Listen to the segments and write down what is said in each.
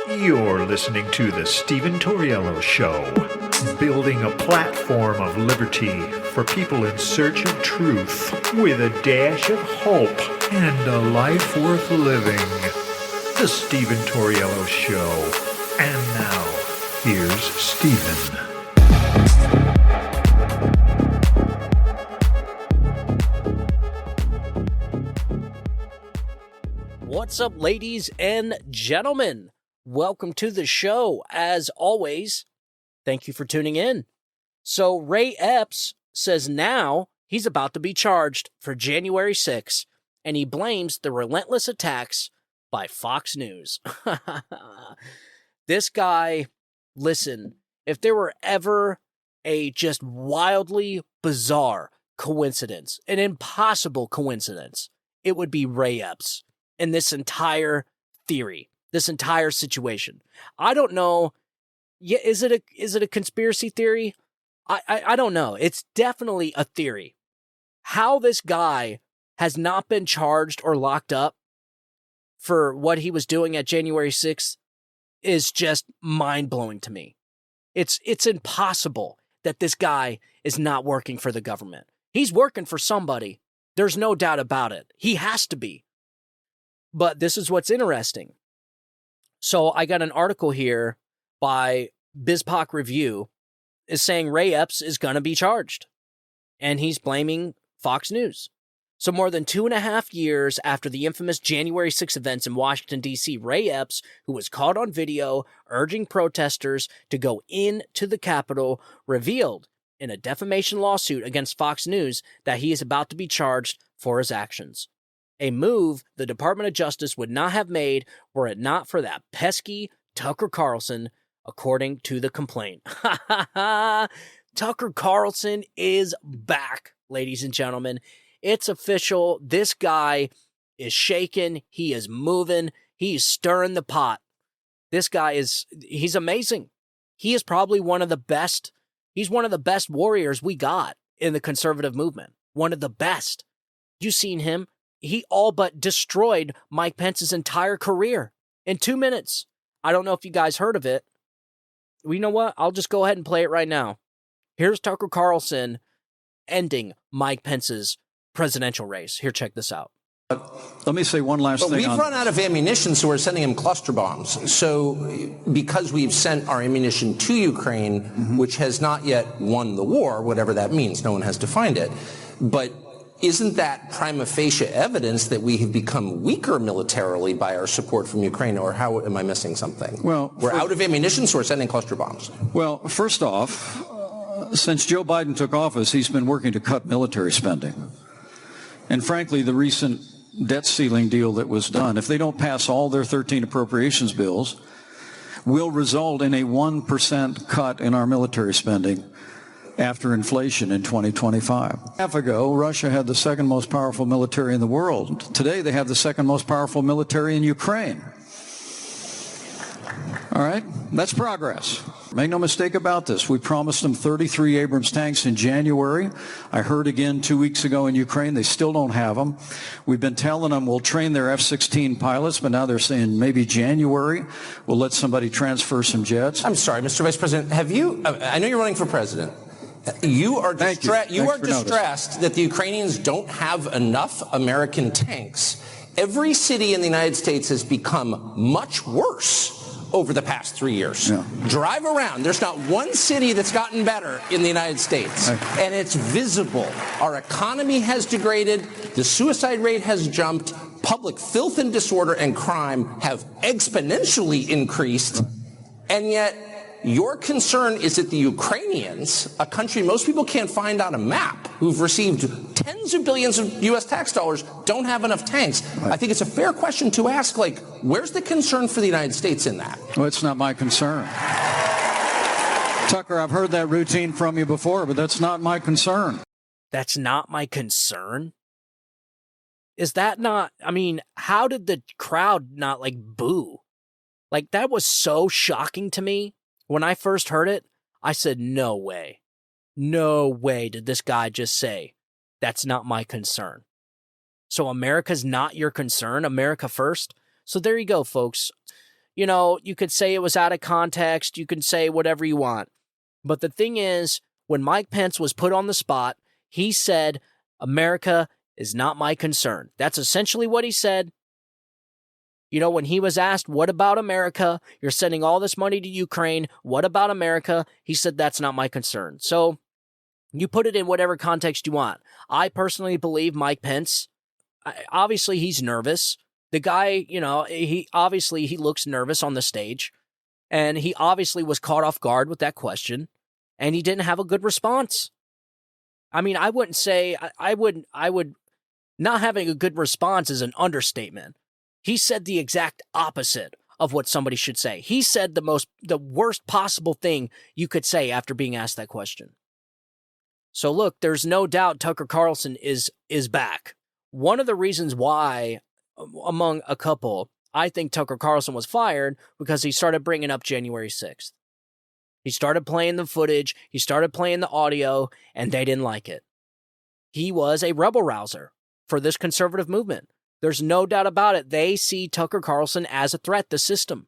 You're listening to The Stephen Torriello Show, building a platform of liberty for people in search of truth with a dash of hope and a life worth living. The Stephen Torriello Show. And now, here's Stephen. What's up, ladies and gentlemen? Welcome to the show. As always, thank you for tuning in. So Ray Epps says now he's about to be charged for January 6th, and he blames the relentless attacks by Fox News. This guy, listen, if there were ever a just wildly bizarre coincidence, an impossible coincidence, it would be Ray Epps and this entire theory. This entire situation. I don't know. Yeah, is it a conspiracy theory? I don't know. It's definitely a theory. How this guy has not been charged or locked up for what he was doing at January 6th is just mind-blowing to me. It's impossible that this guy is not working for the government. He's working for somebody. There's no doubt about it. He has to be. But this is what's interesting. So I got an article here by BizPoc Review is saying Ray Epps is going to be charged. And he's blaming Fox News. So more than 2.5 years after the infamous January 6 events in Washington, D.C., Ray Epps, who was caught on video urging protesters to go into the Capitol, revealed in a defamation lawsuit against Fox News that he is about to be charged for his actions. A move the Department of Justice would not have made were it not for that pesky Tucker Carlson, according to the complaint. Tucker Carlson is back, ladies and gentlemen. It's official. This guy is shaking. He is moving. He's stirring the pot. This guy he's amazing. He is probably one of the best. He's one of the best warriors we got in the conservative movement. One of the best. You seen him? He all but destroyed Mike Pence's entire career in 2 minutes. I don't know if you guys heard of it. Well, you know what? I'll just go ahead and play it right now. Here's Tucker Carlson ending Mike Pence's presidential race. Here, check this out. Let me say one last thing. We've run out of ammunition, so we're sending him cluster bombs. So because we've sent our ammunition to Ukraine, which has not yet won the war, whatever that means, no one has defined it, but isn't that prima facie evidence that we have become weaker militarily by our support from Ukraine, or how am I missing something? Well, we're out of ammunition, so we're sending cluster bombs. Well, first off, since Joe Biden took office, he's been working to cut military spending. And frankly, the recent debt ceiling deal that was done, if they don't pass all their 13 appropriations bills, will result in a 1% cut in our military spending after inflation in 2025. A half ago, Russia had the second most powerful military in the world. Today, they have the second most powerful military in Ukraine. All right? That's progress. Make no mistake about this. We promised them 33 Abrams tanks in January. I heard again 2 weeks ago in Ukraine, they still don't have them. We've been telling them we'll train their F-16 pilots, but now they're saying maybe January we'll let somebody transfer some jets. I'm sorry, Mr. Vice President, I know you're running for president. You are distressed that the Ukrainians don't have enough American tanks. Every city in the United States has become much worse over the past 3 years. Yeah. Drive around. There's not one city that's gotten better in the United States. And it's visible. Our economy has degraded. The suicide rate has jumped. Public filth and disorder and crime have exponentially increased. And yet, your concern is that the Ukrainians, a country most people can't find on a map, who've received tens of billions of U.S. tax dollars, don't have enough tanks. Right. I think it's a fair question to ask, where's the concern for the United States in that? Well, it's not my concern. Tucker, I've heard that routine from you before, but that's not my concern. That's not my concern? Is that not, how did the crowd not, boo? That was so shocking to me. When I first heard it, I said, no way. No way did this guy just say, that's not my concern. So America's not your concern? America first? So there you go, folks. you could say it was out of context. You can say whatever you want. But the thing is, when Mike Pence was put on the spot, he said, America is not my concern. That's essentially what he said. When he was asked, what about America? You're sending all this money to Ukraine. What about America? He said, that's not my concern. So you put it in whatever context you want. I personally believe Mike Pence, obviously he's nervous. The guy, he looks nervous on the stage. And he obviously was caught off guard with that question. And he didn't have a good response. I mean, I wouldn't say, I would not having a good response is an understatement. He said the exact opposite of what somebody should say. He said the worst possible thing you could say after being asked that question. So look, there's no doubt Tucker Carlson is back. One of the reasons why, among a couple, I think Tucker Carlson was fired because he started bringing up January 6th. He started playing the footage, he started playing the audio, and they didn't like it. He was a rebel rouser for this conservative movement. There's no doubt about it. They see Tucker Carlson as a threat, the system,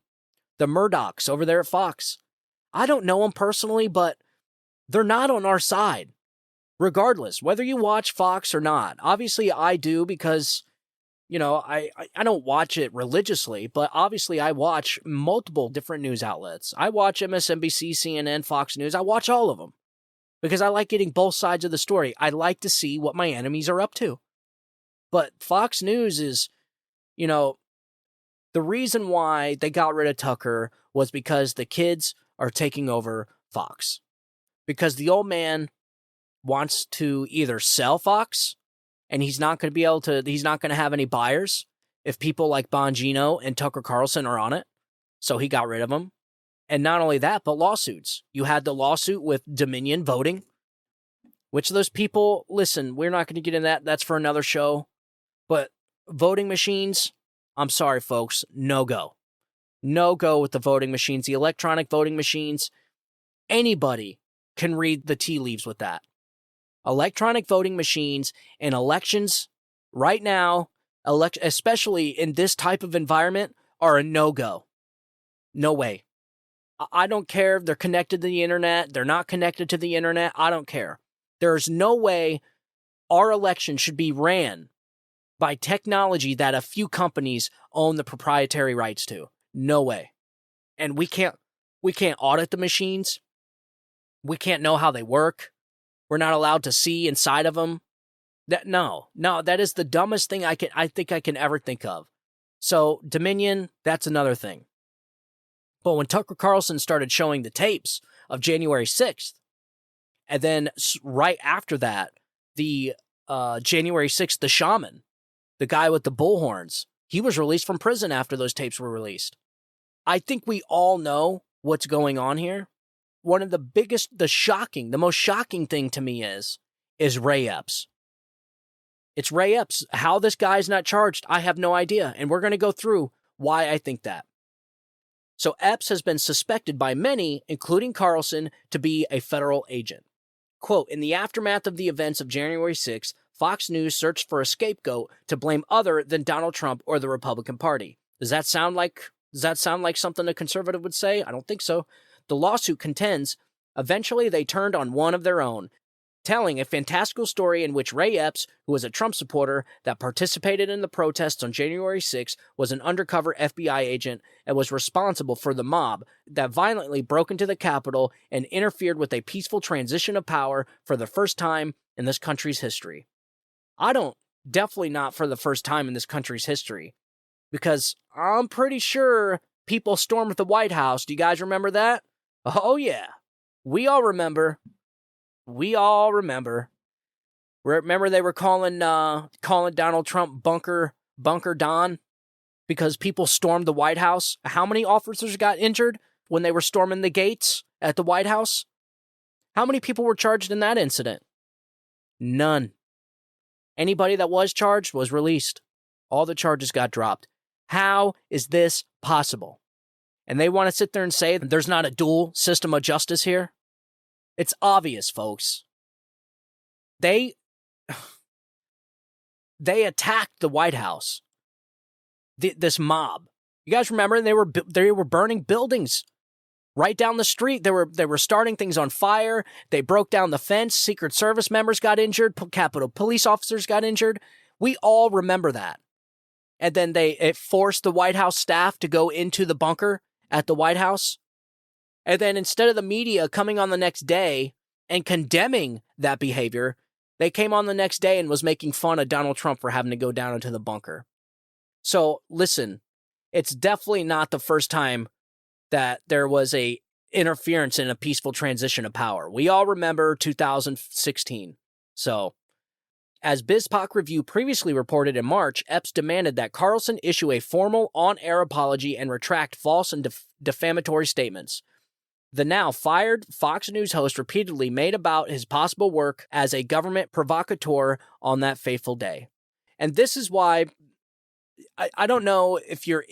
the Murdochs over there at Fox. I don't know them personally, but they're not on our side, regardless, whether you watch Fox or not. Obviously, I do because, I don't watch it religiously, but obviously I watch multiple different news outlets. I watch MSNBC, CNN, Fox News. I watch all of them because I like getting both sides of the story. I like to see what my enemies are up to. But Fox News is, the reason why they got rid of Tucker was because the kids are taking over Fox. Because the old man wants to either sell Fox, and he's not going to have any buyers if people like Bongino and Tucker Carlson are on it. So he got rid of them. And not only that, but lawsuits. You had the lawsuit with Dominion voting, which those people, listen, we're not going to get into that. That's for another show. But voting machines, I'm sorry, folks, no go. No go with the voting machines, the electronic voting machines. Anybody can read the tea leaves with that. Electronic voting machines and elections right now, especially in this type of environment, are a no-go. No way. I don't care if they're connected to the internet, they're not connected to the internet, I don't care. There's no way our election should be ran by technology that a few companies own the proprietary rights to. No way. And we can't audit the machines. We can't know how they work. We're not allowed to see inside of them. No, that is the dumbest thing I think I can ever think of. So Dominion, that's another thing. But when Tucker Carlson started showing the tapes of January 6th, and then right after that, the January 6th, the shaman, the guy with the bullhorns, he was released from prison after those tapes were released. I think we all know what's going on here. One of the the most shocking thing to me is Ray Epps. It's Ray Epps. How this guy's not charged, I have no idea. And we're going to go through why I think that. So Epps has been suspected by many, including Carlson, to be a federal agent. Quote, in the aftermath of the events of January 6th, Fox News searched for a scapegoat to blame other than Donald Trump or the Republican Party. Does that sound like something a conservative would say? I don't think so. The lawsuit contends eventually they turned on one of their own, telling a fantastical story in which Ray Epps, who was a Trump supporter that participated in the protests on January 6th, was an undercover FBI agent and was responsible for the mob that violently broke into the Capitol and interfered with a peaceful transition of power for the first time in this country's history. Definitely not for the first time in this country's history, because I'm pretty sure people stormed the White House. Do you guys remember that? Oh, yeah. We all remember. Remember they were calling Donald Trump Bunker Don because people stormed the White House? How many officers got injured when they were storming the gates at the White House? How many people were charged in that incident? None. Anybody that was charged was released. All the charges got dropped. How is this possible? And they want to sit there and say that there's not a dual system of justice here? It's obvious, folks. They attacked the White House. This mob. You guys remember they were burning buildings right down the street. They were starting things on fire. They broke down the fence. Secret Service members got injured. Capitol police officers got injured. We all remember that. And then it forced the White House staff to go into the bunker at the White House. And then instead of the media coming on the next day and condemning that behavior, they came on the next day and was making fun of Donald Trump for having to go down into the bunker. So listen, it's definitely not the first time that there was a interference in a peaceful transition of power. We all remember 2016. So, as BizPoc Review previously reported in March, Epps demanded that Carlson issue a formal on-air apology and retract false and defamatory statements. The now fired Fox News host repeatedly made about his possible work as a government provocateur on that fateful day. And this is why I don't know if you're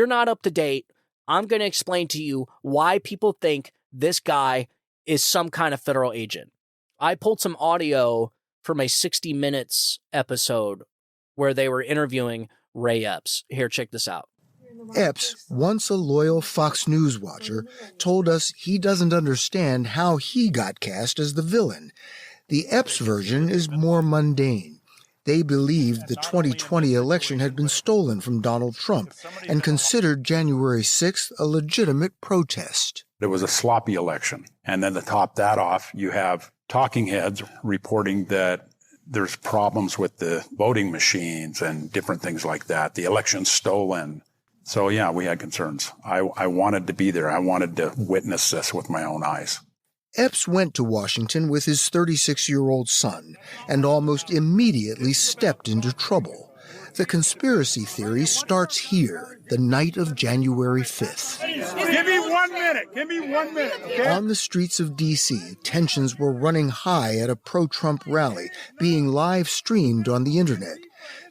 not up to date. I'm going to explain to you why people think this guy is some kind of federal agent. I pulled some audio from a 60 Minutes episode where they were interviewing Ray Epps. Here, check this out. Epps, once a loyal Fox News watcher, told us he doesn't understand how he got cast as the villain. The Epps version is more mundane. They believed the 2020 election had been stolen from Donald Trump and considered January 6th a legitimate protest. It was a sloppy election. And then to top that off, you have talking heads reporting that there's problems with the voting machines and different things like that. The election's stolen. So, yeah, we had concerns. I wanted to be there. I wanted to witness this with my own eyes. Epps went to Washington with his 36-year-old son and almost immediately stepped into trouble. The conspiracy theory starts here, the night of January 5th. Give me 1 minute. Give me 1 minute. Okay? On the streets of D.C., tensions were running high at a pro-Trump rally, being live-streamed on the internet.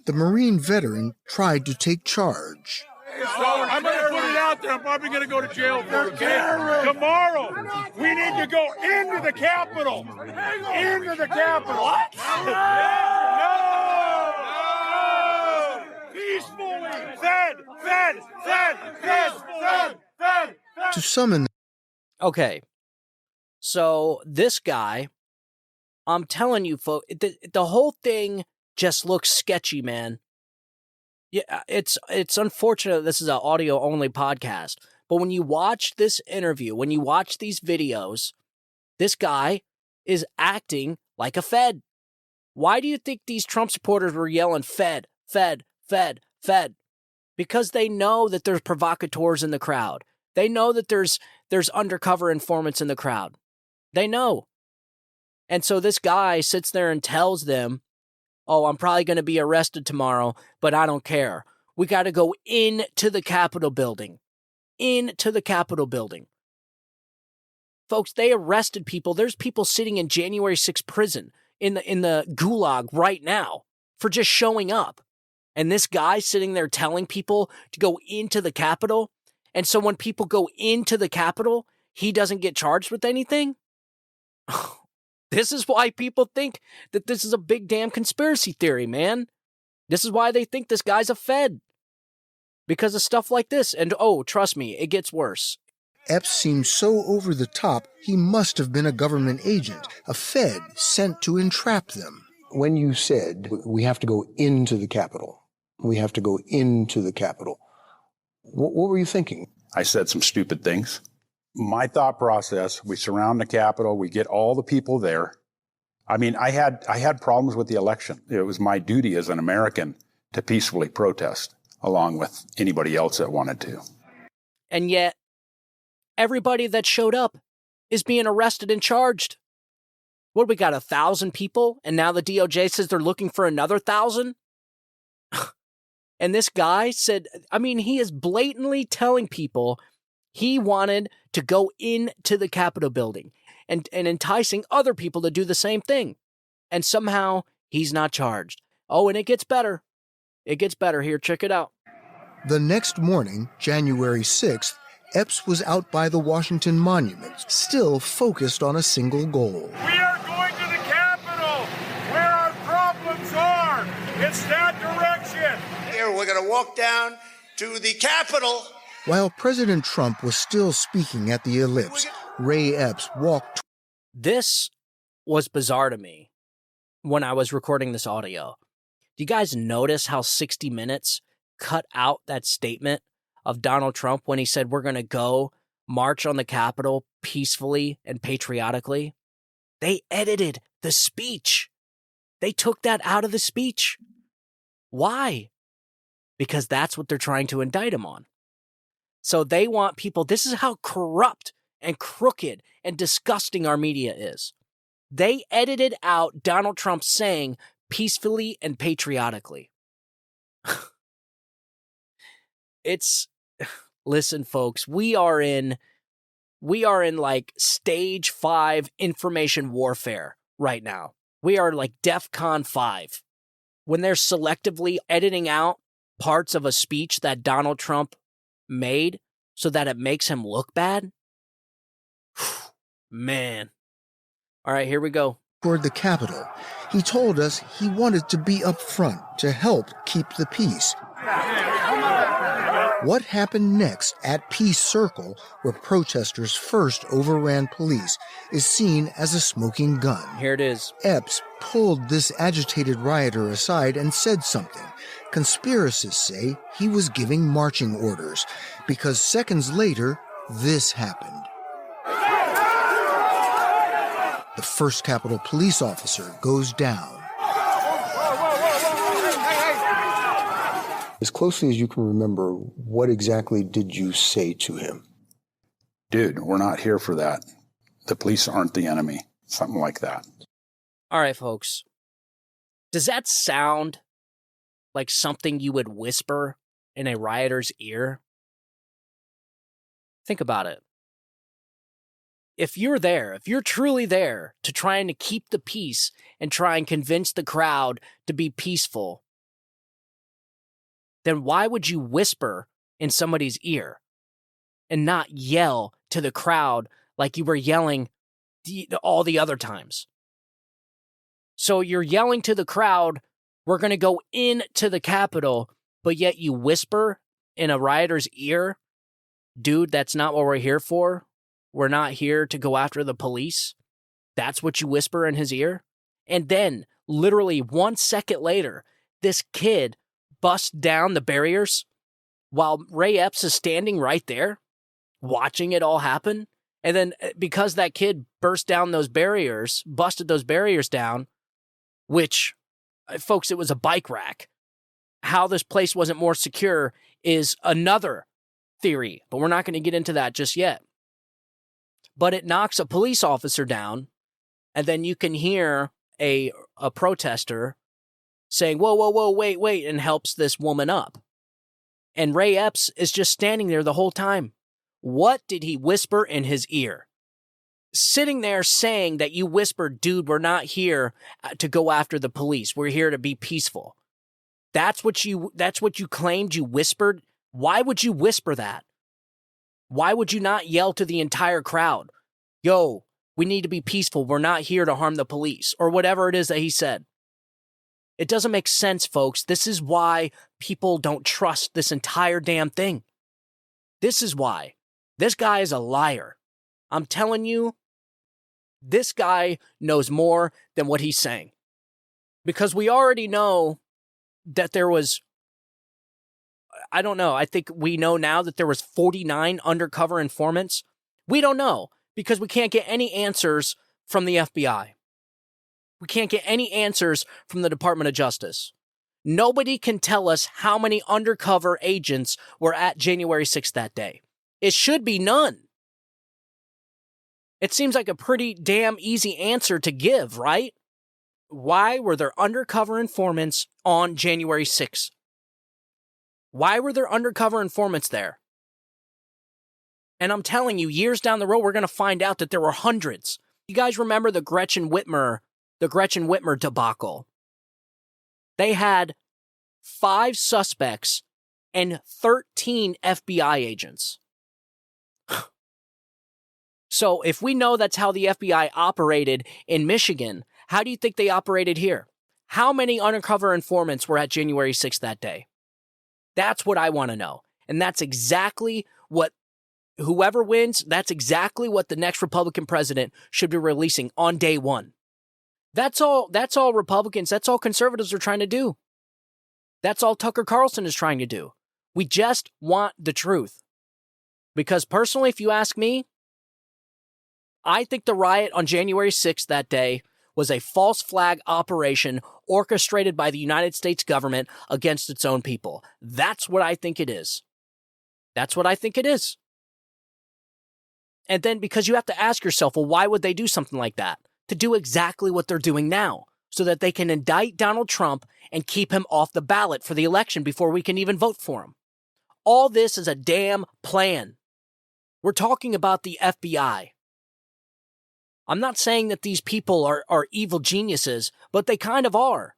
The Marine veteran tried to take charge. I'm going to put it out there. I'm probably going to go to jail for it, okay? Tomorrow, we need to go into the Capitol. Into the Capitol. What? No! Peacefully. Fed. To summon Okay, so this guy, I'm telling you, folks, the whole thing just looks sketchy, man. Yeah, it's unfortunate this is an audio-only podcast, but when you watch this interview, when you watch these videos, this guy is acting like a Fed. Why do you think these Trump supporters were yelling Fed, Fed, Fed, Fed? Because they know that there's provocateurs in the crowd. They know that there's undercover informants in the crowd. They know. And so this guy sits there and tells them, oh, I'm probably going to be arrested tomorrow, but I don't care. We got to go into the Capitol building. Into the Capitol building. Folks, they arrested people. There's people sitting in January 6th prison in the gulag right now for just showing up. And this guy sitting there telling people to go into the Capitol. And so when people go into the Capitol, he doesn't get charged with anything? This is why people think that this is a big damn conspiracy theory, man. This is why they think this guy's a Fed. Because of stuff like this. And oh, trust me, it gets worse. Epps seemed so over the top, he must have been a government agent, a Fed sent to entrap them. When you said, we have to go into the Capitol, we have to go into the Capitol, what were you thinking? I said some stupid things. My thought process, we surround the Capitol, we get all the people there. I mean, I had problems with the election. It was my duty as an American to peacefully protest, along with anybody else that wanted to. And yet, everybody that showed up is being arrested and charged. What, we got 1,000 people, and now the DOJ says they're looking for another 1,000? And this guy said, I mean, he is blatantly telling people he wanted to go into the Capitol building and enticing other people to do the same thing. And somehow he's not charged. Oh, and it gets better. It gets better. Here, check it out. The next morning, January 6th, Epps was out by the Washington Monument, still focused on a single goal. We are going to the Capitol, where our problems are. It's that direction. Here, we're going to walk down to the Capitol. While President Trump was still speaking at the Ellipse, Ray Epps walked. This was bizarre to me when I was recording this audio. Do you guys notice how 60 Minutes cut out that statement of Donald Trump when he said we're going to go march on the Capitol peacefully and patriotically? They edited the speech. They took that out of the speech. Why? Because that's what they're trying to indict him on. So they want people, this is how corrupt and crooked and disgusting our media is. They edited out Donald Trump saying peacefully and patriotically. Listen, folks, we are in like stage 5 information warfare right now. We are like DEFCON 5. When they're selectively editing out parts of a speech that Donald Trump made so that it makes him look bad. Man. All right, here we go. Toward the Capitol, he told us he wanted to be up front to help keep the peace. What happened next at Peace Circle, where protesters first overran police, is seen as a smoking gun. Here it is. Epps pulled this agitated rioter aside and said something. Conspiracists say he was giving marching orders, because seconds later, this happened. The first Capitol police officer goes down. As closely as you can remember, what exactly did you say to him? Dude, we're not here for that. The police aren't the enemy. Something like that. All right, folks. Does that sound like something you would whisper in a rioter's ear? Think about it. If you're there, if you're truly there to trying to keep the peace and try and convince the crowd to be peaceful, then why would you whisper in somebody's ear and not yell to the crowd like you were yelling all the other times? So you're yelling to the crowd, we're going to go into the Capitol, but yet you whisper in a rioter's ear, dude, that's not what we're here for. We're not here to go after the police. That's what you whisper in his ear. And then, literally 1 second later, this kid busts down the barriers while Ray Epps is standing right there watching it all happen. And then because that kid busted those barriers down, which, folks, it was a bike rack. How this place wasn't more secure is another theory, but we're not going to get into that just yet. But it knocks a police officer down, and then you can hear a protester saying, whoa, whoa, whoa, wait, and helps this woman up. And Ray Epps is just standing there the whole time. What did he whisper in his ear? Sitting there saying that you whispered, dude, we're not here to go after the police. We're here to be peaceful. That's what you claimed you whispered. Why would you whisper that? Why would you not yell to the entire crowd, yo, we need to be peaceful. We're not here to harm the police, or whatever it is that he said. It doesn't make sense, folks. This is why people don't trust this entire damn thing. This is why. This guy is a liar. I'm telling you, this guy knows more than what he's saying. Because we already know that there was, I don't know, I think we know now that there was 49 undercover informants. We don't know because we can't get any answers from the FBI. We can't get any answers from the Department of Justice. Nobody can tell us how many undercover agents were at January 6th that day. It should be none. It seems like a pretty damn easy answer to give, right? Why were there undercover informants on January 6th? Why were there undercover informants there? And I'm telling you, years down the road, we're going to find out that there were hundreds. You guys remember the Gretchen Whitmer debacle? They had 5 suspects and 13 FBI agents. So if we know that's how the FBI operated in Michigan, how do you think they operated here? How many undercover informants were at January 6th that day? That's what I want to know. And that's exactly what whoever wins, that's exactly what the next Republican president should be releasing on day one. That's all Republicans, that's all conservatives are trying to do. That's all Tucker Carlson is trying to do. We just want the truth. Because personally, if you ask me, I think the riot on January 6th that day was a false flag operation orchestrated by the United States government against its own people. That's what I think it is. That's what I think it is. And then because you have to ask yourself, well, why would they do something like that? To do exactly what they're doing now, so that they can indict Donald Trump and keep him off the ballot for the election before we can even vote for him. All this is a damn plan. We're talking about the FBI. I'm not saying that these people are evil geniuses, but they kind of are.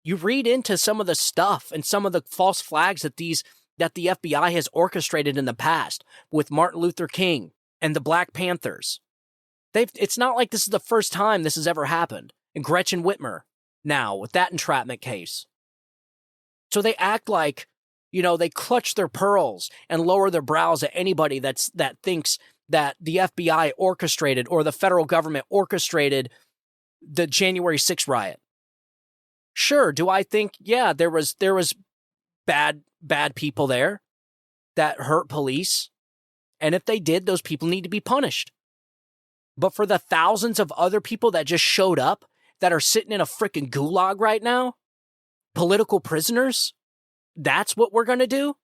You read into some of the stuff and some of the false flags that the FBI has orchestrated in the past with Martin Luther King and the Black Panthers. It's not like this is the first time this has ever happened. And Gretchen Whitmer now with that entrapment case. So they act like, they clutch their pearls and lower their brows at anybody that thinks that the FBI orchestrated or the federal government orchestrated the January 6th riot. Sure, do I think, there was bad people there that hurt police? And if they did, those people need to be punished. But for the thousands of other people that just showed up, that are sitting in a freaking gulag right now, political prisoners, that's what we're going to do?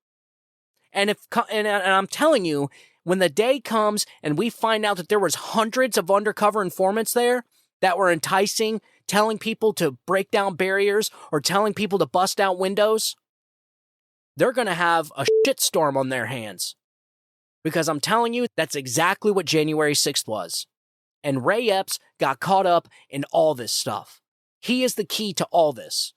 And I'm telling you, when the day comes and we find out that there was hundreds of undercover informants there that were enticing, telling people to break down barriers or telling people to bust out windows, they're going to have a shitstorm on their hands. Because I'm telling you, that's exactly what January 6th was. And Ray Epps got caught up in all this stuff. He is the key to all this.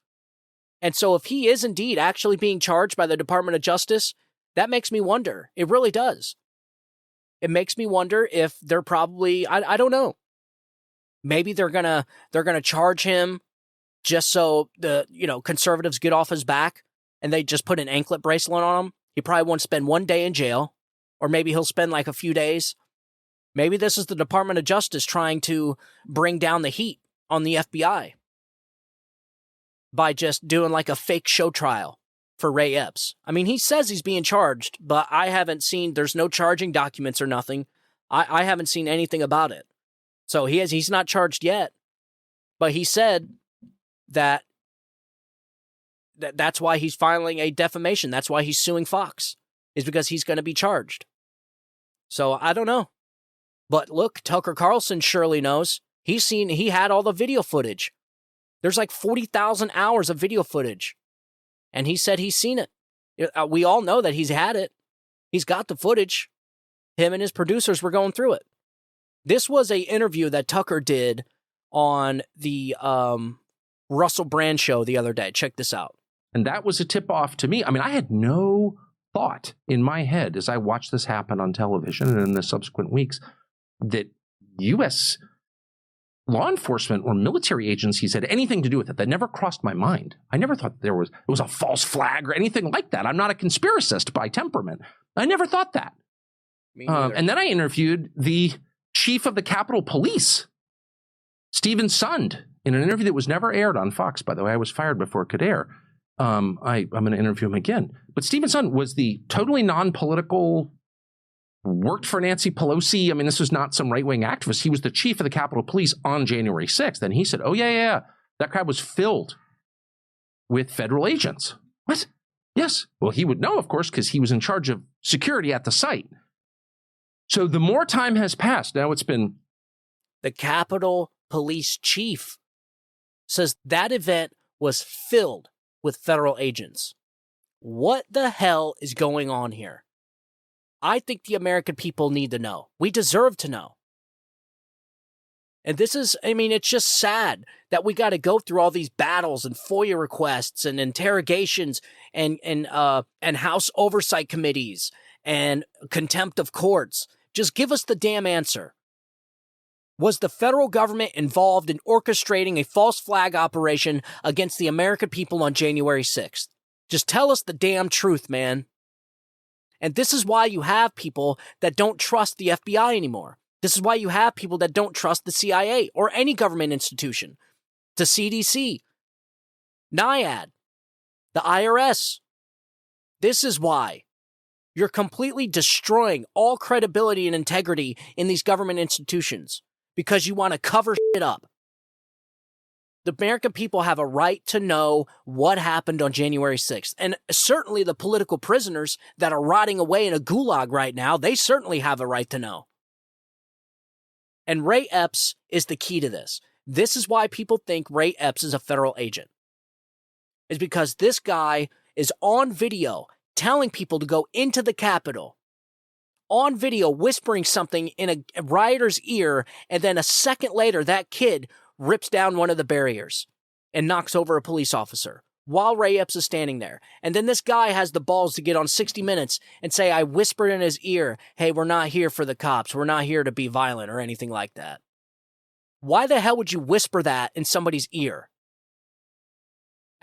And so if he is indeed actually being charged by the Department of Justice, that makes me wonder. It really does. It makes me wonder if they're probably, I don't know. Maybe they're gonna charge him just so the conservatives get off his back and they just put an anklet bracelet on him. He probably won't spend one day in jail, or maybe he'll spend like a few days. Maybe this is the Department of Justice trying to bring down the heat on the FBI by just doing like a fake show trial for Ray Epps. I mean, he says he's being charged, but I haven't seen, there's no charging documents or nothing. I haven't seen anything about it. So he's not charged yet, but he said that's why he's filing a defamation. That's why he's suing Fox, is because he's going to be charged. So I don't know. But look, Tucker Carlson surely knows. He had all the video footage. There's like 40,000 hours of video footage. And he said he's seen it. We all know that he's had it. He's got the footage. Him and his producers were going through it. This was an interview that Tucker did on the Russell Brand show the other day. Check this out. And that was a tip-off to me. I mean, I had no thought in my head as I watched this happen on television and in the subsequent weeks that U.S. law enforcement or military agencies had anything to do with it. That never crossed my mind. I never thought it was a false flag or anything like that. I'm not a conspiracist by temperament. I never thought that. And then I interviewed the chief of the Capitol Police, Stephen Sund, in an interview that was never aired on Fox, by the way. I was fired before it could air. I'm going to interview him again. But Stephen Sund was the totally non-political, worked for Nancy Pelosi. I mean, this was not some right-wing activist. He was the chief of the Capitol Police on January 6th. And he said, oh, yeah. That crowd was filled with federal agents. What? Yes. Well, he would know, of course, because he was in charge of security at the site. So the more time has passed, now it's been... The Capitol Police chief says that event was filled with federal agents. What the hell is going on here? I think the American people need to know. We deserve to know. And this is, it's just sad that we got to go through all these battles and FOIA requests and interrogations and House oversight committees and contempt of courts. Just give us the damn answer. Was the federal government involved in orchestrating a false flag operation against the American people on January 6th? Just tell us the damn truth, man. And this is why you have people that don't trust the FBI anymore. This is why you have people that don't trust the CIA or any government institution. The CDC, NIAID, the IRS. This is why you're completely destroying all credibility and integrity in these government institutions because you want to cover shit up. The American people have a right to know what happened on January 6th. And certainly the political prisoners that are rotting away in a gulag right now, they certainly have a right to know. And Ray Epps is the key to this. This is why people think Ray Epps is a federal agent. It's because this guy is on video telling people to go into the Capitol. On video whispering something in a rioter's ear, and then a second later that kid rips down one of the barriers and knocks over a police officer while Ray Epps is standing there. And then this guy has the balls to get on 60 Minutes and say, I whispered in his ear, hey, we're not here for the cops. We're not here to be violent or anything like that. Why the hell would you whisper that in somebody's ear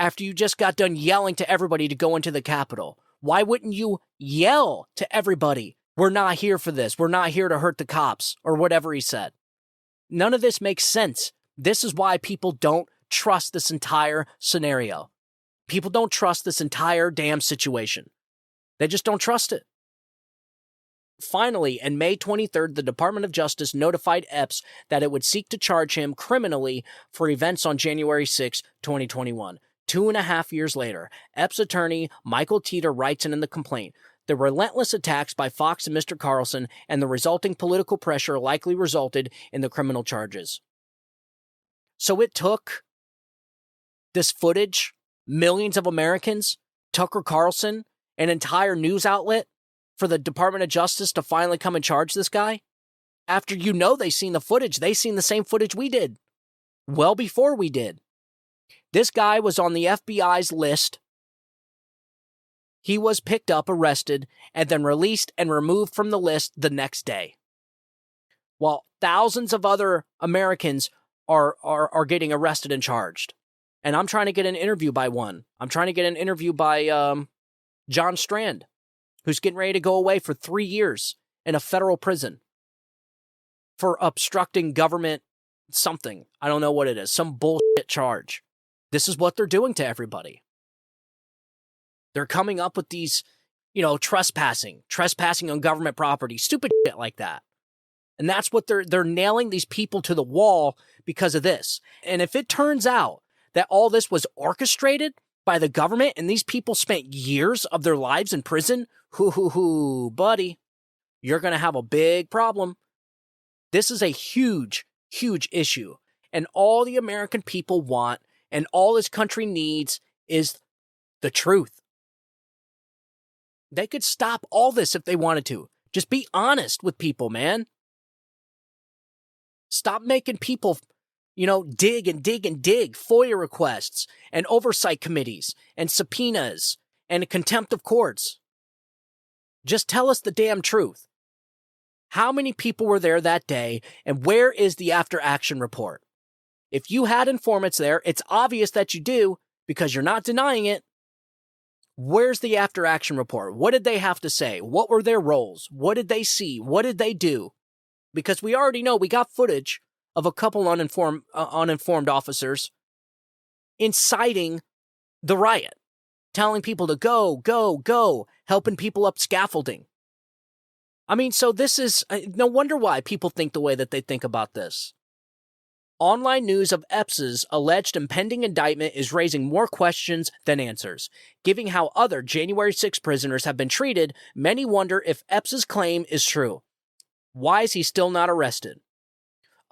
after you just got done yelling to everybody to go into the Capitol? Why wouldn't you yell to everybody, we're not here for this. We're not here to hurt the cops, or whatever he said? None of this makes sense. This is why people don't trust this entire scenario. People don't trust this entire damn situation. They just don't trust it. Finally, on May 23rd, the Department of Justice notified Epps that it would seek to charge him criminally for events on January 6, 2021. 2.5 years later, Epps' attorney, Michael Teeter, writes in the complaint, the relentless attacks by Fox and Mr. Carlson and the resulting political pressure likely resulted in the criminal charges. So it took this footage, millions of Americans, Tucker Carlson, an entire news outlet, for the Department of Justice to finally come and charge this guy? After they seen the footage, they seen the same footage we did. Well before we did. This guy was on the FBI's list. He was picked up, arrested, and then released and removed from the list the next day. While thousands of other Americans are getting arrested and charged. And I'm trying to get an interview by one. I'm trying to get an interview by John Strand, who's getting ready to go away for 3 years in a federal prison for obstructing government something. I don't know what it is. Some bullshit charge. This is what they're doing to everybody. They're coming up with these, trespassing on government property, stupid shit like that. And that's what they're nailing these people to the wall because of this. And if it turns out that all this was orchestrated by the government and these people spent years of their lives in prison, buddy, you're going to have a big problem. This is a huge, huge issue. And all the American people want and all this country needs is the truth. They could stop all this if they wanted to. Just be honest with people, man. Stop making people, dig and dig and dig FOIA requests and oversight committees and subpoenas and contempt of courts. Just tell us the damn truth. How many people were there that day, and where is the after-action report? If you had informants there, it's obvious that you do because you're not denying it. Where's the after-action report? What did they have to say? What were their roles? What did they see? What did they do? Because we already know we got footage of a couple uninformed officers inciting the riot, telling people to go, helping people up scaffolding. I mean, so this is no wonder why people think the way that they think about this. Online news of Epps' alleged impending indictment is raising more questions than answers. Given how other January 6 prisoners have been treated, many wonder if Epps' claim is true. Why is he still not arrested?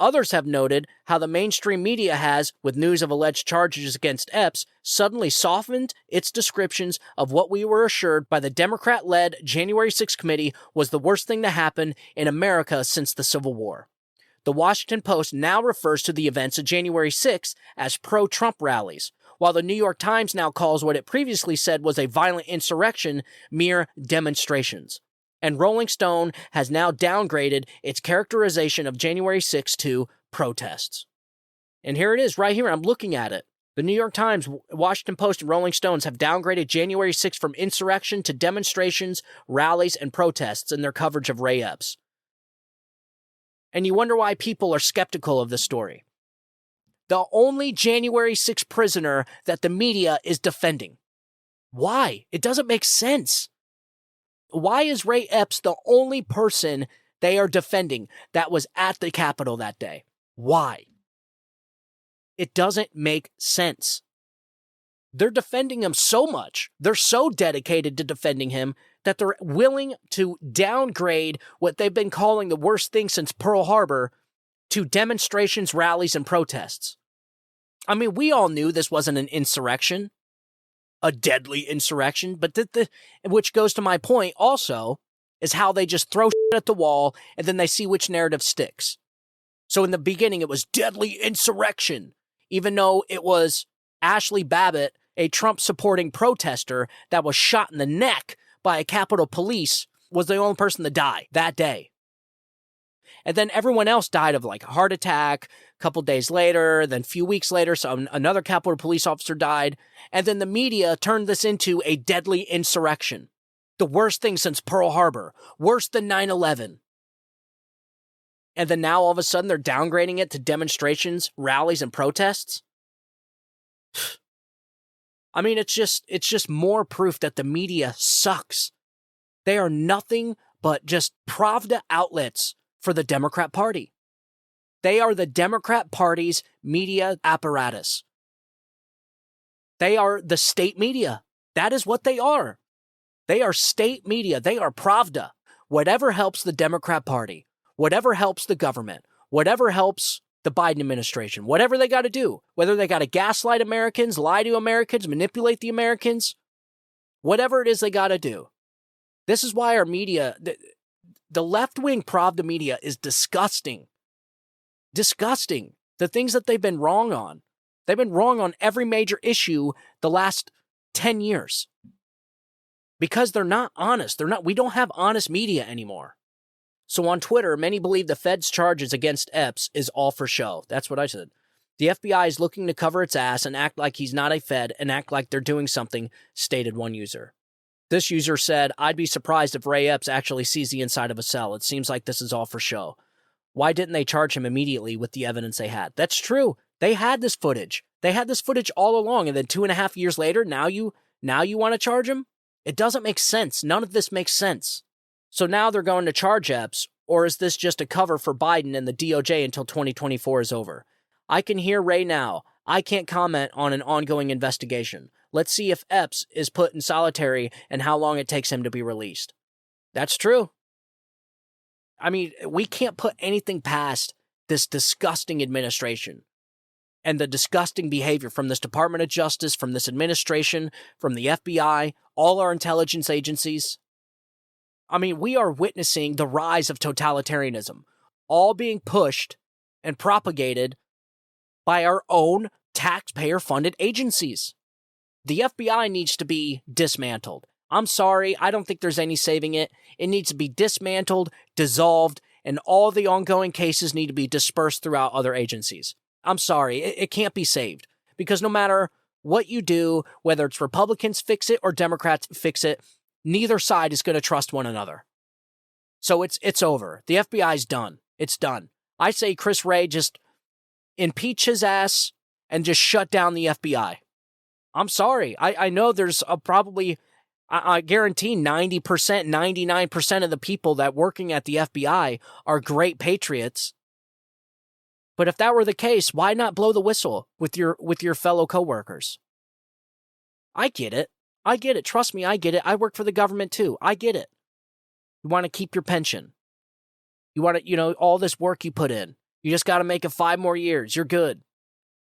Others have noted how the mainstream media has, with news of alleged charges against Epps, suddenly softened its descriptions of what we were assured by the Democrat-led January 6 committee was the worst thing to happen in America since the Civil War. The Washington Post now refers to the events of January 6 as pro-Trump rallies, while the New York Times now calls what it previously said was a violent insurrection mere demonstrations. And Rolling Stone has now downgraded its characterization of January 6 to protests. And here it is right here. I'm looking at it. The New York Times, Washington Post, and Rolling Stones have downgraded January 6th from insurrection to demonstrations, rallies, and protests in their coverage of Ray Epps. And you wonder why people are skeptical of this story. The only January 6th prisoner that the media is defending. Why? It doesn't make sense. Why is Ray Epps the only person they are defending that was at the Capitol that day? Why? It doesn't make sense. They're defending him so much, they're so dedicated to defending him, that they're willing to downgrade what they've been calling the worst thing since Pearl Harbor to demonstrations, rallies, and protests. I mean, we all knew this wasn't an insurrection, a deadly insurrection, but which goes to my point also, is how they just throw shit at the wall and then they see which narrative sticks. So in the beginning, it was deadly insurrection, even though it was Ashley Babbitt, a Trump-supporting protester that was shot in the neck by a Capitol Police, was the only person to die that day. And then everyone else died of like a heart attack a couple days later, then a few weeks later, another Capitol Police officer died. And then the media turned this into a deadly insurrection. The worst thing since Pearl Harbor, worse than 9/11. And then now all of a sudden they're downgrading it to demonstrations, rallies, and protests? I mean, it's just more proof that the media sucks. They are nothing but just Pravda outlets for the Democrat Party. They are the Democrat Party's media apparatus. They are the state media. That is what they are. They are state media. They are Pravda. Whatever helps the Democrat Party, whatever helps the government, whatever helps the Biden administration, whatever they got to do, whether they got to gaslight Americans, lie to Americans, manipulate the Americans, whatever it is they got to do. This is why our media, the left-wing Pravda media is disgusting. Disgusting. The things that they've been wrong on. They've been wrong on every major issue the last 10 years. Because they're not honest. We don't have honest media anymore. So on Twitter, many believe the Fed's charges against Epps is all for show. That's what I said. The FBI is looking to cover its ass and act like he's not a Fed and act like they're doing something, stated one user. This user said, I'd be surprised if Ray Epps actually sees the inside of a cell. It seems like this is all for show. Why didn't they charge him immediately with the evidence they had? That's true. They had this footage. They had this footage all along. And then 2.5 years later, now you want to charge him? It doesn't make sense. None of this makes sense. So now they're going to charge Epps, or is this just a cover for Biden and the DOJ until 2024 is over? I can hear Ray now. I can't comment on an ongoing investigation. Let's see if Epps is put in solitary and how long it takes him to be released. That's true. I mean, we can't put anything past this disgusting administration and the disgusting behavior from this Department of Justice, from this administration, from the FBI, all our intelligence agencies. I mean, we are witnessing the rise of totalitarianism, all being pushed and propagated by our own taxpayer-funded agencies. The FBI needs to be dismantled. I'm sorry, I don't think there's any saving it. It needs to be dismantled, dissolved, and all the ongoing cases need to be dispersed throughout other agencies. I'm sorry, it can't be saved. Because no matter what you do, whether it's Republicans fix it or Democrats fix it, neither side is going to trust one another. So it's over. The FBI's done. It's done. I say Chris Wray just impeach his ass and just shut down the FBI. I'm sorry. I know there's probably, I guarantee 90%, 99% of the people that working at the FBI are great patriots. But if that were the case, why not blow the whistle with your fellow coworkers? I get it. I get it. Trust me, I get it. I work for the government too. I get it. You want to keep your pension. You want to, all this work you put in. You just got to make it 5 more years. You're good.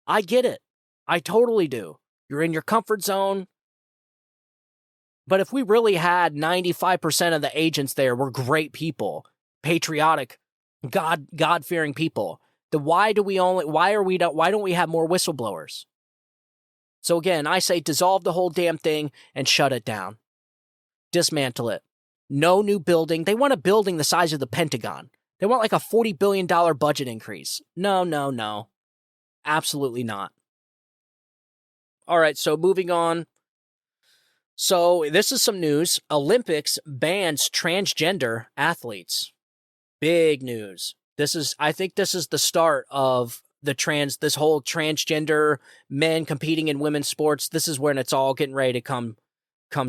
I get it. I totally do. You're in your comfort zone. But if we really had 95% of the agents there were great people, patriotic, God-fearing people, then why don't we have more whistleblowers? So again, I say dissolve the whole damn thing and shut it down. Dismantle it. No new building. They want a building the size of the Pentagon. They want like a $40 billion budget increase. No. Absolutely not. All right, so moving on. So this is some news. Olympics bans transgender athletes. Big news. I think this is the start of this whole transgender men competing in women's sports. This is when it's all getting ready to come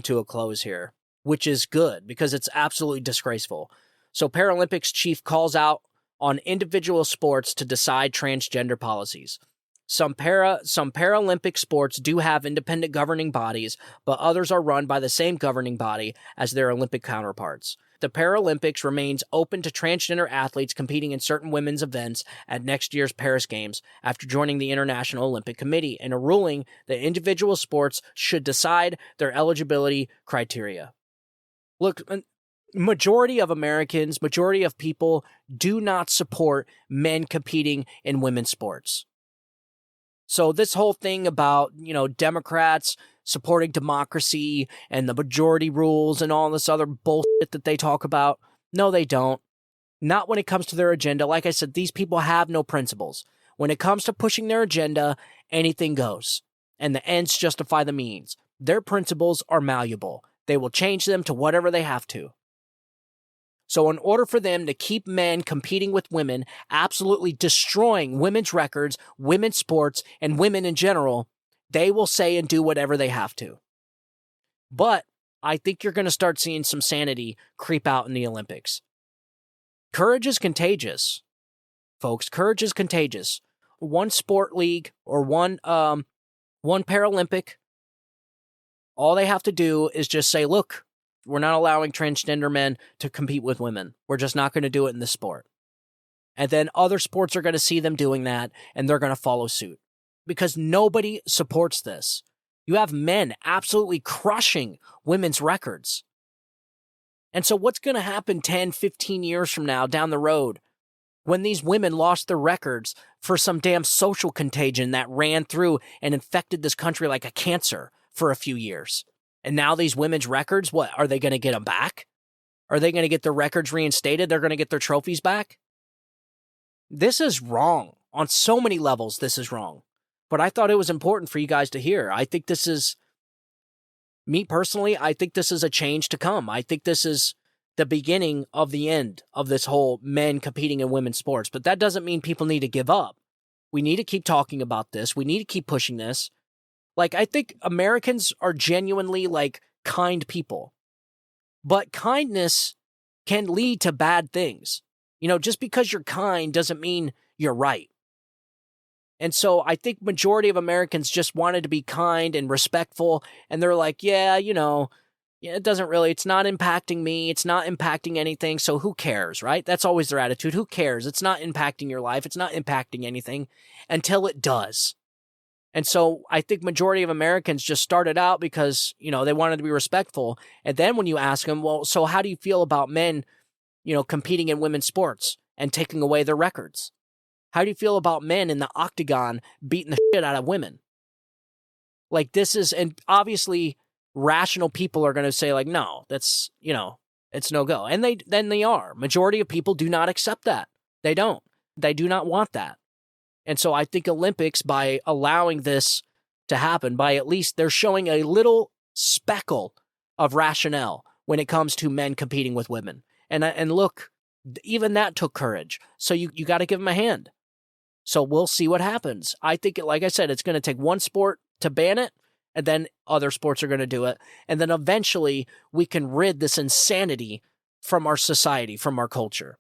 to a close here, which is good because it's absolutely disgraceful. So Paralympics chief calls out on individual sports to decide transgender policies. Some Paralympic sports do have independent governing bodies, but others are run by the same governing body as their Olympic counterparts. The Paralympics remains open to transgender athletes competing in certain women's events at next year's Paris Games after joining the International Olympic Committee in a ruling that individual sports should decide their eligibility criteria. Look, majority of Americans, majority of people do not support men competing in women's sports. So this whole thing about, Democrats supporting democracy and the majority rules and all this other bullshit that they talk about, no, they don't. Not when it comes to their agenda. Like I said, these people have no principles. When it comes to pushing their agenda, anything goes. And the ends justify the means. Their principles are malleable. They will change them to whatever they have to. So in order for them to keep men competing with women, absolutely destroying women's records, women's sports, and women in general, they will say and do whatever they have to. But I think you're going to start seeing some sanity creep out in the Olympics. Courage is contagious, folks. Courage is contagious. One sport league or one Paralympic, all they have to do is just say, look, we're not allowing transgender men to compete with women. We're just not going to do it in this sport. And then other sports are going to see them doing that, and they're going to follow suit. Because nobody supports this. You have men absolutely crushing women's records. And so what's going to happen 10, 15 years from now down the road when these women lost their records for some damn social contagion that ran through and infected this country like a cancer for a few years? And now these women's records, what, are they going to get them back? Are they going to get their records reinstated? They're going to get their trophies back? This is wrong. On so many levels, this is wrong. But I thought it was important for you guys to hear. I think this is, me personally, I think this is a change to come. I think this is the beginning of the end of this whole men competing in women's sports. But that doesn't mean people need to give up. We need to keep talking about this. We need to keep pushing this. Like, I think Americans are genuinely, kind people. But kindness can lead to bad things. Just because you're kind doesn't mean you're right. And so I think majority of Americans just wanted to be kind and respectful. And they're like, it doesn't really, it's not impacting me. It's not impacting anything. So who cares, right? That's always their attitude. Who cares? It's not impacting your life. It's not impacting anything until it does. And so I think majority of Americans just started out because, they wanted to be respectful. And then when you ask them, well, so how do you feel about men, competing in women's sports and taking away their records? How do you feel about men in the octagon beating the shit out of women? This is, and obviously rational people are going to say no, that's, it's no go. And they are. Majority of people do not accept that. They don't. They do not want that. And so I think Olympics, by allowing this to happen, by at least they're showing a little speckle of rationale when it comes to men competing with women. And look, even that took courage. So you got to give them a hand. So we'll see what happens. I think, like I said, it's going to take one sport to ban it, and then other sports are going to do it. And then eventually we can rid this insanity from our society, from our culture.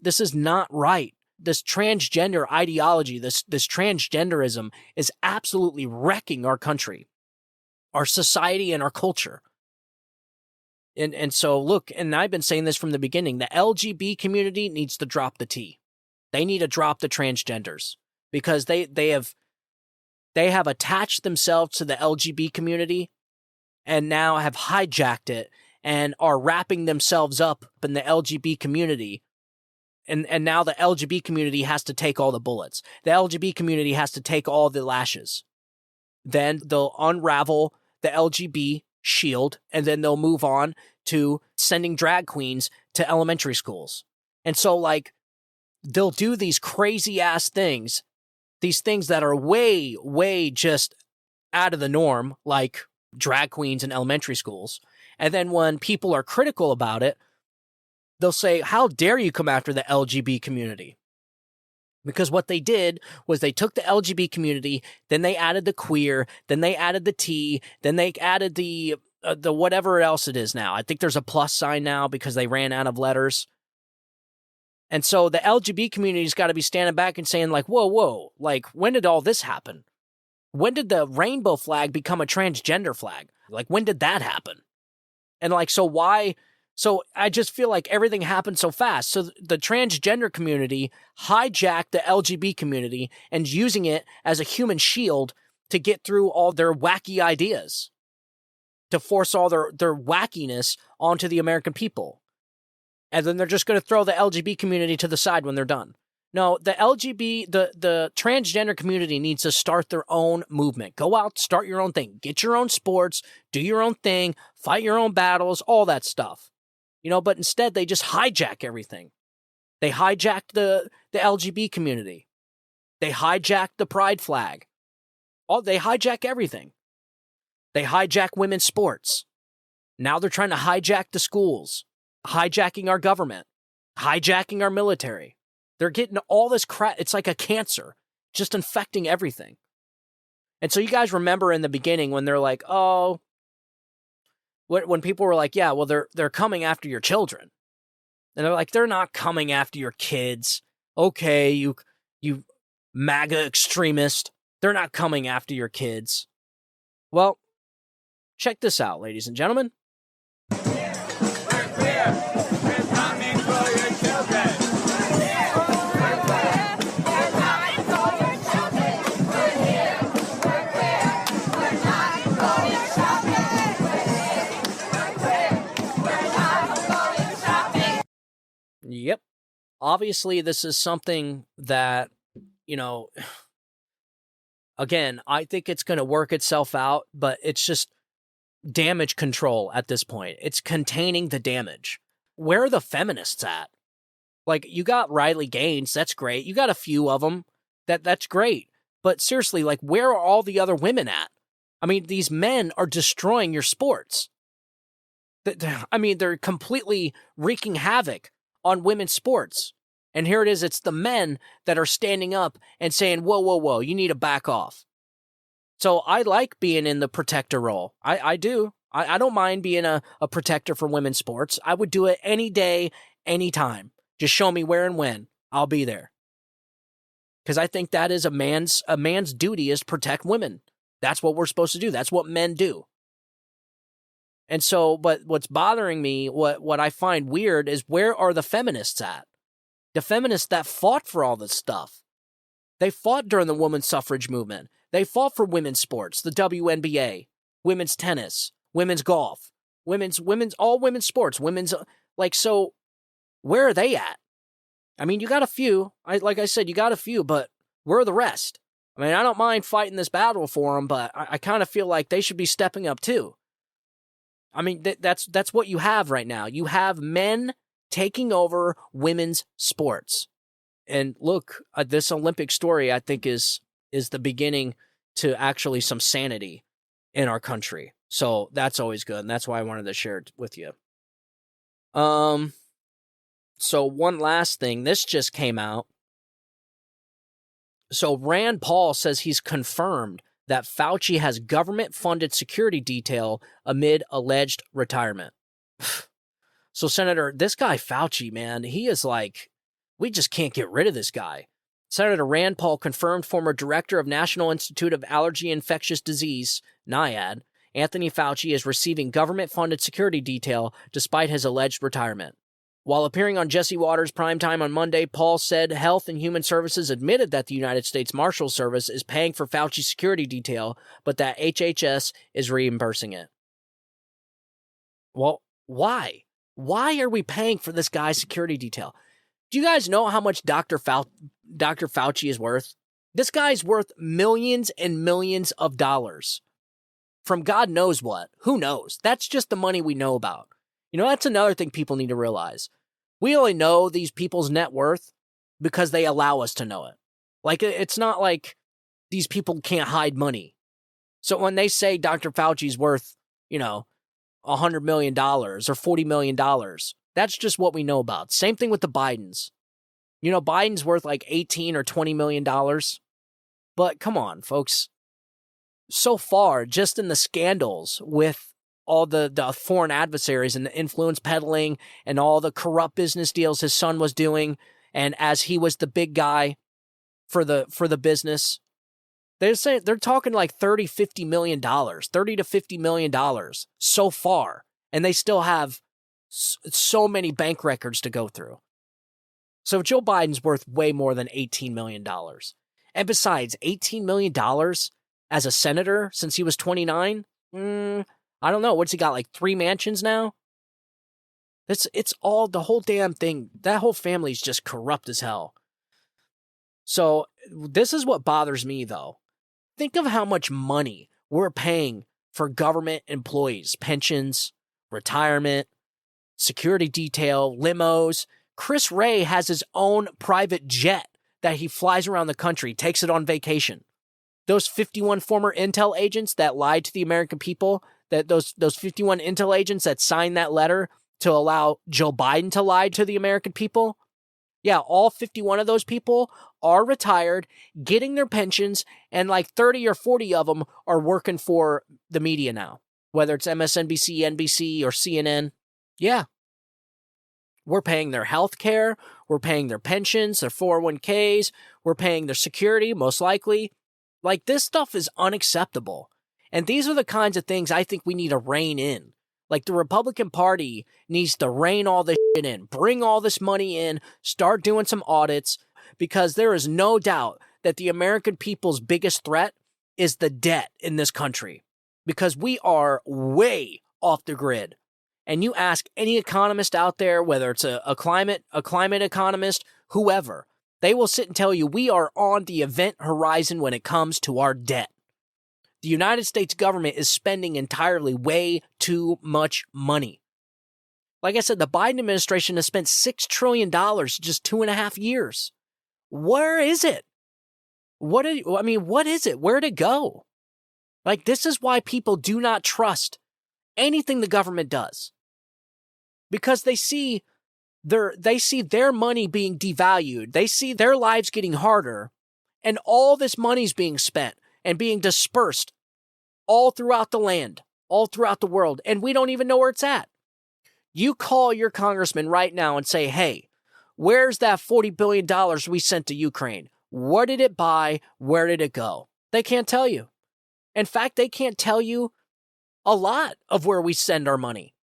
This is not right. This transgender ideology, this transgenderism is absolutely wrecking our country, our society, and our culture. And so, look, and I've been saying this from the beginning, the LGBT community needs to drop the T. They need to drop the transgenders because they have attached themselves to the LGBT community and now have hijacked it and are wrapping themselves up in the LGBT community. And now the LGBT community has to take all the bullets. The LGBT community has to take all the lashes. Then they'll unravel the LGBT shield, and then they'll move on to sending drag queens to elementary schools. And so, they'll do these crazy-ass things, these things that are way, way just out of the norm, like drag queens in elementary schools. And then when people are critical about it, they'll say, how dare you come after the LGBT community? Because what they did was they took the LGBT community, then they added the queer, then they added the T, then they added the whatever else it is now. I think there's a plus sign now because they ran out of letters. And so the LGBT community's got to be standing back and saying like, whoa, like when did all this happen? When did the rainbow flag become a transgender flag? Like when did that happen? And like, so why? So I just feel like everything happened so fast. So the transgender community hijacked the LGBT community and using it as a human shield to get through all their wacky ideas, to force all their wackiness onto the American people. And then they're just going to throw the LGBT community to the side when they're done. No, the transgender community needs to start their own movement. Go out, start your own thing. Get your own sports, do your own thing, fight your own battles, all that stuff. But instead they just hijack everything. They hijacked the LGBT community. They hijacked the pride flag. They hijack everything. They hijack women's sports. Now they're trying to hijack the schools, hijacking our government, hijacking our military. They're getting all this crap. It's like a cancer, just infecting everything. And so you guys remember in the beginning when they're like, oh, when people were like, yeah, well, they're coming after your children. And they're like, they're not coming after your kids. Okay, you MAGA extremist. They're not coming after your kids. Well, check this out, ladies and gentlemen. Yep. Obviously, this is something that, again, I think it's going to work itself out, but it's just damage control at this point. It's containing the damage. Where are the feminists at? Like, you got Riley Gaines, that's great. You got a few of them, that's great. But seriously, like, where are all the other women at? I mean, these men are destroying your sports. I mean, they're completely wreaking havoc on women's sports. And here it is, it's the men that are standing up and saying, whoa, you need to back off. So I like being in the protector role. I do. I don't mind being a protector for women's sports. I would do it any day, anytime. Just show me where and when. I'll be there. Because I think that is a man's duty, is to protect women. That's what we're supposed to do. That's what men do. And so, but what's bothering me, what I find weird is, where are the feminists at? The feminists that fought for all this stuff. They fought during the women's suffrage movement. They fought for women's sports, the WNBA, women's tennis, women's golf, all women's sports, so where are they at? I mean, you got a few. Like I said, you got a few, but where are the rest? I mean, I don't mind fighting this battle for them, but I kind of feel like they should be stepping up too. I mean, that's what you have right now. You have men taking over women's sports. And look, this Olympic story, I think, is the beginning to actually some sanity in our country. So that's always good, and that's why I wanted to share it with you. So one last thing. This just came out. So Rand Paul says he's confirmed that Fauci has government-funded security detail amid alleged retirement. So, Senator, this guy Fauci, man, he is like, we just can't get rid of this guy. Senator Rand Paul confirmed former director of National Institute of Allergy and Infectious Disease, NIAID, Anthony Fauci, is receiving government-funded security detail despite his alleged retirement. While appearing on Jesse Watters' Primetime on Monday, Paul said Health and Human Services admitted that the United States Marshals Service is paying for Fauci's security detail, but that HHS is reimbursing it. Well, why? Why are we paying for this guy's security detail? Do you guys know how much Dr. Fauci is worth? This guy's worth millions and millions of dollars. From God knows what. Who knows? That's just the money we know about. That's another thing people need to realize. We only know these people's net worth because they allow us to know it. Like, it's not like these people can't hide money. So when they say Dr. Fauci's worth, $100 million or $40 million, that's just what we know about. Same thing with the Bidens. Biden's worth like $18 or $20 million. But come on, folks. So far, just in the scandals with all the foreign adversaries and the influence peddling and all the corrupt business deals his son was doing, and as he was the big guy for the business, they're talking like $30-50 million, $30 to $50 million so far, and they still have so many bank records to go through. So Joe Biden's worth way more than $18 million. And besides, $18 million as a senator since he was 29? I don't know. What's he got, like 3 mansions now? It's all, the whole damn thing, that whole family's just corrupt as hell. So this is what bothers me, though. Think of how much money we're paying for government employees, pensions, retirement, security detail, limos. Chris Ray has his own private jet that he flies around the country, takes it on vacation. Those 51 former intel agents that lied to the American people, that those 51 intel agents that signed that letter to allow Joe Biden to lie to the American people, yeah, all 51 of those people are retired, getting their pensions, and like 30 or 40 of them are working for the media now, whether it's MSNBC, NBC, or CNN. Yeah. We're paying their health care, we're paying their pensions, their 401ks, we're paying their security, most likely. Like, this stuff is unacceptable. And these are the kinds of things I think we need to rein in. Like, the Republican Party needs to rein all this shit in, bring all this money in, start doing some audits, because there is no doubt that the American people's biggest threat is the debt in this country, because we are way off the grid. And you ask any economist out there, whether it's a climate economist, whoever, they will sit and tell you we are on the event horizon when it comes to our debt. The United States government is spending entirely way too much money. Like I said, the Biden administration has spent $6 trillion in just 2.5 years. Where is it? What is it? Where'd it go? Like, this is why people do not trust anything the government does. Because they see their money being devalued. They see their lives getting harder, and all this money's being spent and being dispersed all throughout the land, all throughout the world, and we don't even know where it's at. You call your congressman right now and say, hey, where's that $40 billion we sent to Ukraine? What did it buy? Where did it go? They can't tell you. In fact, they can't tell you a lot of where we send our money.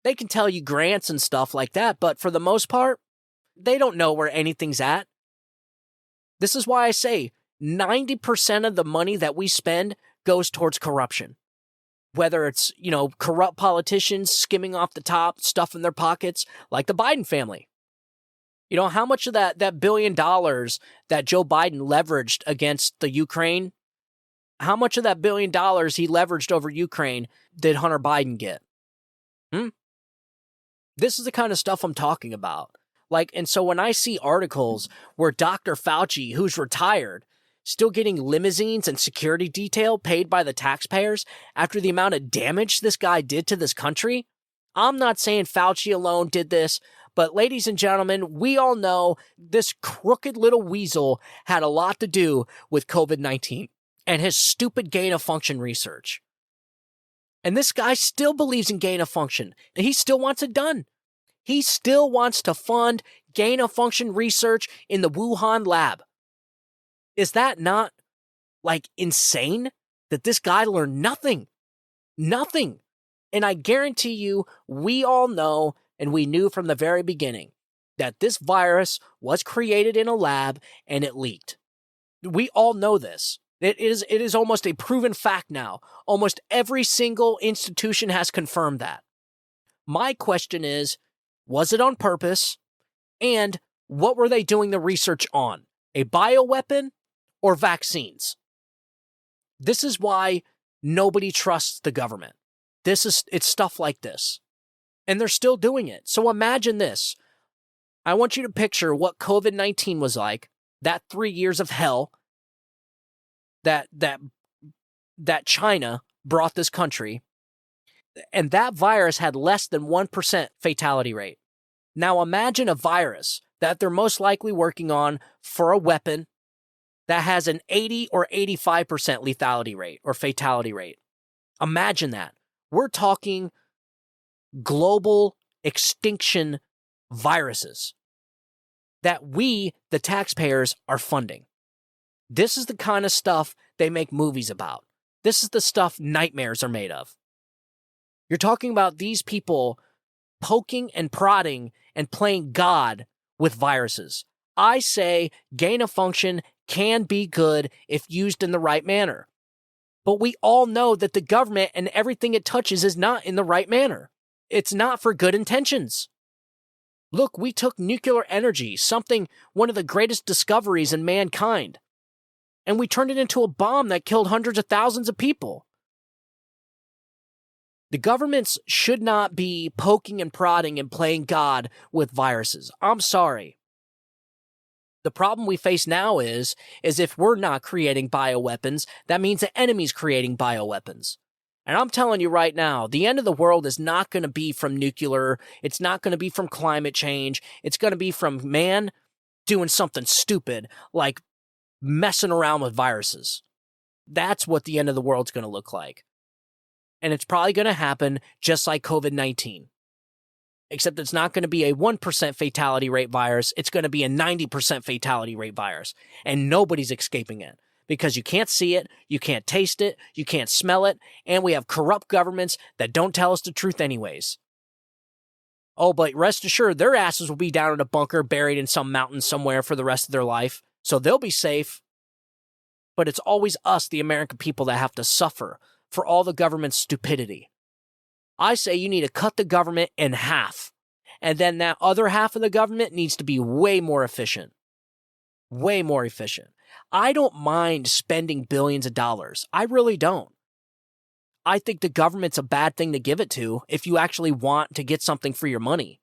They can tell you grants and stuff like that, but for the most part, they don't know where anything's at. This is why I say 90% of the money that we spend goes towards corruption. Whether it's, corrupt politicians skimming off the top, stuff in their pockets, like the Biden family. How much of that $1 billion that Joe Biden leveraged against the Ukraine, how much of that $1 billion he leveraged over Ukraine did Hunter Biden get? This is the kind of stuff I'm talking about. And so when I see articles where Dr. Fauci, who's retired, still getting limousines and security detail paid by the taxpayers after the amount of damage this guy did to this country, I'm not saying Fauci alone did this, but ladies and gentlemen, we all know this crooked little weasel had a lot to do with COVID-19 and his stupid gain-of-function research. And this guy still believes in gain-of-function, and he still wants it done. He still wants to fund gain-of-function research in the Wuhan lab. Is that not, insane? That this guy learned nothing? Nothing. And I guarantee you, we all know, and we knew from the very beginning, that this virus was created in a lab and it leaked. We all know this. It is almost a proven fact now. Almost every single institution has confirmed that. My question is, was it on purpose? And what were they doing the research on? A bioweapon or vaccines? This is why nobody trusts the government. It's stuff like this. And they're still doing it. So imagine this. I want you to picture what COVID-19 was like, that 3 years of hell, that that China brought this country, and that virus had less than 1% fatality rate. Now imagine a virus that they're most likely working on for a weapon that has an 80 or 85% lethality rate or fatality rate. Imagine that. We're talking global extinction viruses that we, the taxpayers, are funding. This is the kind of stuff they make movies about. This is the stuff nightmares are made of. You're talking about these people poking and prodding and playing God with viruses. I say gain of function can be good if used in the right manner. But we all know that the government and everything it touches is not in the right manner. It's not for good intentions. Look, we took nuclear energy, one of the greatest discoveries in mankind, and we turned it into a bomb that killed hundreds of thousands of people. The governments should not be poking and prodding and playing God with viruses. I'm sorry. The problem we face now is if we're not creating bioweapons, that means the enemy's creating bioweapons. And I'm telling you right now, the end of the world is not going to be from nuclear. It's not going to be from climate change. It's going to be from man doing something stupid like messing around with viruses. That's what the end of the world's going to look like. And it's probably going to happen just like COVID-19. Except it's not going to be a 1% fatality rate virus. It's going to be a 90% fatality rate virus. And nobody's escaping it. Because you can't see it, you can't taste it, you can't smell it, and we have corrupt governments that don't tell us the truth anyways. Oh, but rest assured, their asses will be down in a bunker buried in some mountain somewhere for the rest of their life, so they'll be safe. But it's always us, the American people, that have to suffer for all the government's stupidity. I say you need to cut the government in half, and then that other half of the government needs to be way more efficient. Way more efficient. I don't mind spending billions of dollars. I really don't. I think the government's a bad thing to give it to if you actually want to get something for your money.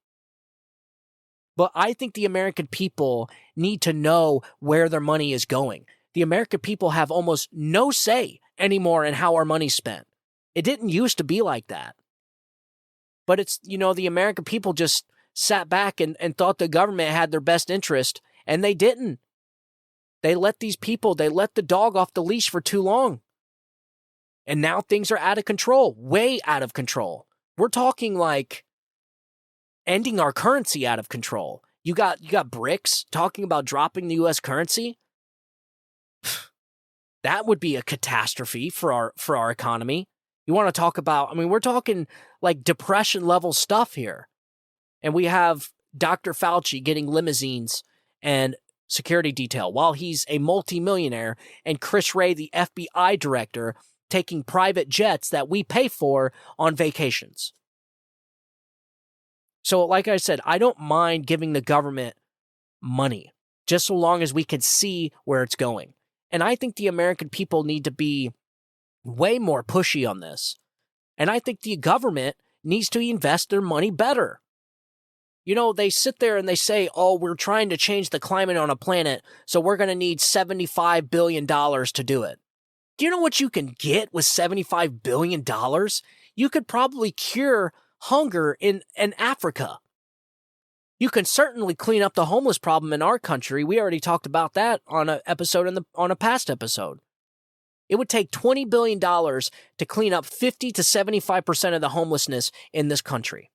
But I think the American people need to know where their money is going. The American people have almost no say anymore in how our money's spent. It didn't used to be like that. But it's, the American people just sat back and thought the government had their best interest, and they didn't. They let the dog off the leash for too long. And now things are out of control, way out of control. We're talking like ending our currency out of control. You got BRICS talking about dropping the U.S. currency. That would be a catastrophe for our economy. You want to talk about, we're talking like depression level stuff here. And we have Dr. Fauci getting limousines and security detail while he's a multimillionaire, and Chris Wray, the FBI director, taking private jets that we pay for on vacations. So like I said, I don't mind giving the government money, just so long as we can see where it's going. And I think the American people need to be way more pushy on this. And I think the government needs to invest their money better. They sit there and they say, oh, we're trying to change the climate on a planet, so we're going to need $75 billion to do it. Do you know what you can get with $75 billion? You could probably cure hunger in Africa. You can certainly clean up the homeless problem in our country. We already talked about that on a past episode. It would take $20 billion to clean up 50 to 75% of the homelessness in this country.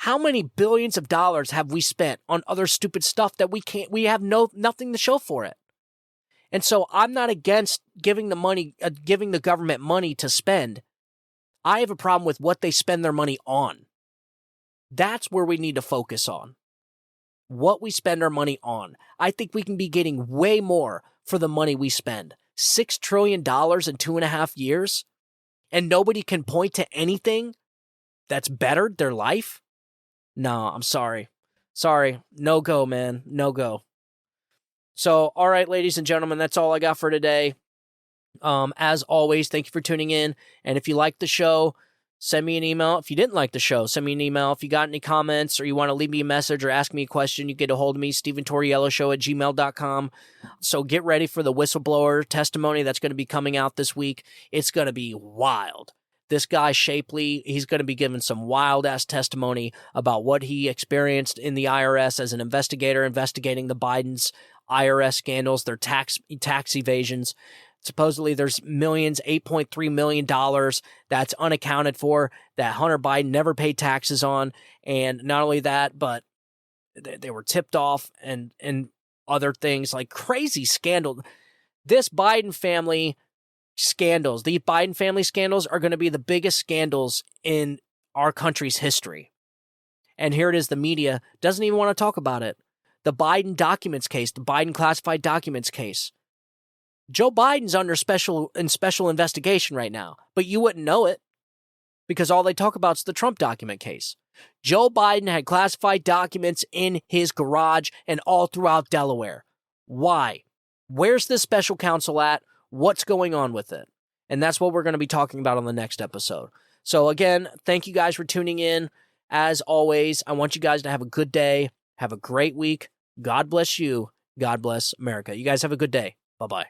How many billions of dollars have we spent on other stupid stuff that we have nothing to show for it? And so I'm not against giving the government money to spend. I have a problem with what they spend their money on. That's where we need to focus on. What we spend our money on. I think we can be getting way more for the money we spend. $6 trillion in 2.5 years? And nobody can point to anything that's bettered their life? No, I'm sorry. Sorry. No go, man. No go. So, all right, ladies and gentlemen, that's all I got for today. As always, thank you for tuning in. And if you like the show, Send me an email. If you didn't like the show, send me an email. If you got any comments or you want to leave me a message or ask me a question, you get a hold of me, StephenTorrielloShow@gmail.com. So get ready for the whistleblower testimony that's going to be coming out this week. It's going to be wild. This guy, Shapley, he's going to be giving some wild-ass testimony about what he experienced in the IRS as an investigator investigating the Biden's IRS scandals, their tax evasions. Supposedly there's millions, $8.3 million that's unaccounted for that Hunter Biden never paid taxes on. And not only that, but they were tipped off and other things like crazy scandal. This Biden family scandals, these Biden family scandals are going to be the biggest scandals in our country's history. And here it is, the media doesn't even want to talk about it. The Biden documents case, the Biden classified documents case. Joe Biden's under special investigation right now, but you wouldn't know it because all they talk about is the Trump document case. Joe Biden had classified documents in his garage and all throughout Delaware. Why? Where's this special counsel at? What's going on with it? And that's what we're going to be talking about on the next episode. So again, thank you guys for tuning in. As always, I want you guys to have a good day. Have a great week. God bless you. God bless America. You guys have a good day. Bye-bye.